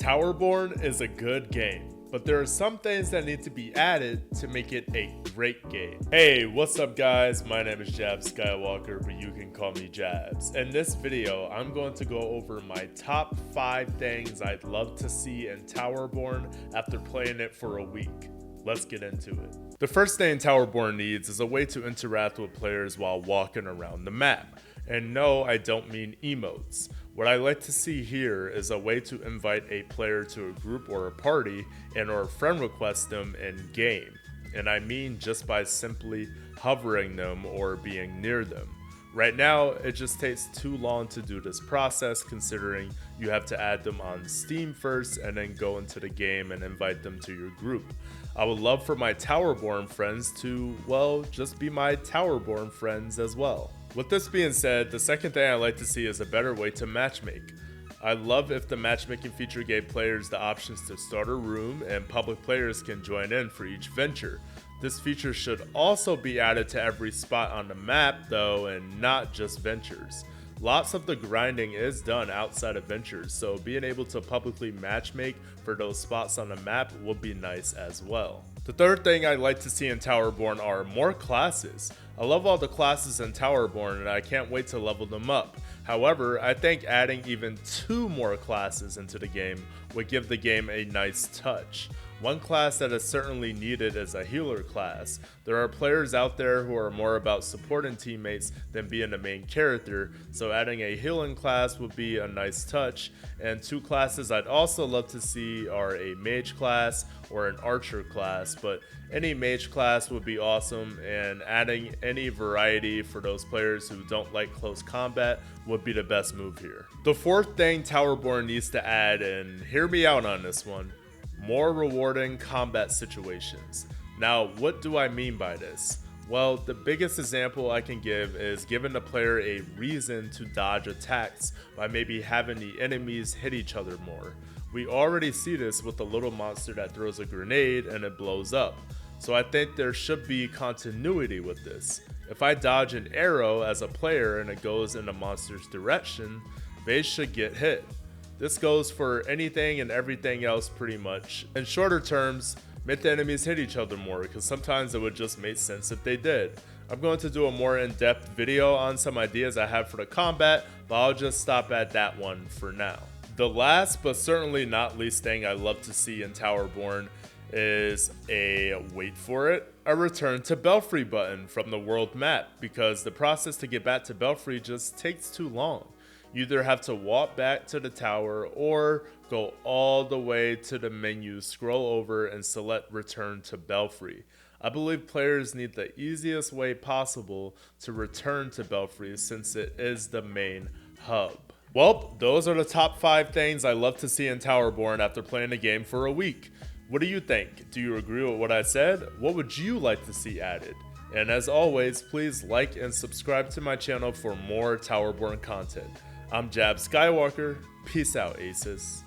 Towerborne is a good game, but there are some things that need to be added to make it a great game. Hey, what's up guys? My name is JabsSkyWalker, but you can call me Jabs. In this video, I'm going to go over my top 5 things I'd love to see in Towerborne after playing it for a week. Let's get into it. The first thing Towerborne needs is a way to interact with players while walking around the map. And no, I don't mean emotes. What I like to see here is a way to invite a player to a group or a party and or friend request them in game. And I mean just by simply hovering them or being near them. Right now, it just takes too long to do this process considering you have to add them on Steam first and then go into the game and invite them to your group. I would love for my Towerborne friends to, well, just be my Towerborne friends as well. With this being said, the second thing I like to see is a better way to matchmake. I love if the matchmaking feature gave players the options to start a room and public players can join in for each venture. This feature should also be added to every spot on the map though, and not just ventures. Lots of the grinding is done outside of ventures, so being able to publicly matchmake for those spots on the map would be nice as well. The third thing I'd like to see in Towerborne are more classes. I love all the classes in Towerborne and I can't wait to level them up. However, I think adding even 2 more classes into the game would give the game a nice touch. One class that is certainly needed is a healer class. There are players out there who are more about supporting teammates than being the main character, so adding a healing class would be a nice touch. And 2 classes I'd also love to see are a mage class or an archer class, but any mage class would be awesome, and adding any variety for those players who don't like close combat would be the best move here. The fourth thing Towerborne needs to add, and hear me out on this one, more rewarding combat situations. Now, what do I mean by this? Well, the biggest example I can give is giving the player a reason to dodge attacks by maybe having the enemies hit each other more. We already see this with the little monster that throws a grenade and it blows up. So I think there should be continuity with this. If I dodge an arrow as a player and it goes in the monster's direction, they should get hit. This goes for anything and everything else pretty much. In shorter terms, make the enemies hit each other more, because sometimes it would just make sense if they did. I'm going to do a more in-depth video on some ideas I have for the combat, but I'll just stop at that one for now. The last but certainly not least thing I love to see in Towerborne is a, wait for it, a return to Belfrey button from the world map, because the process to get back to Belfrey just takes too long. You either have to walk back to the tower or go all the way to the menu, scroll over and select return to Belfrey. I believe players need the easiest way possible to return to Belfrey since it is the main hub. Well, those are the top 5 things I love to see in Towerborne after playing the game for a week. What do you think? Do you agree with what I said? What would you like to see added? And as always, please like and subscribe to my channel for more Towerborne content. I'm JabsSkyWalker. Peace out, aces.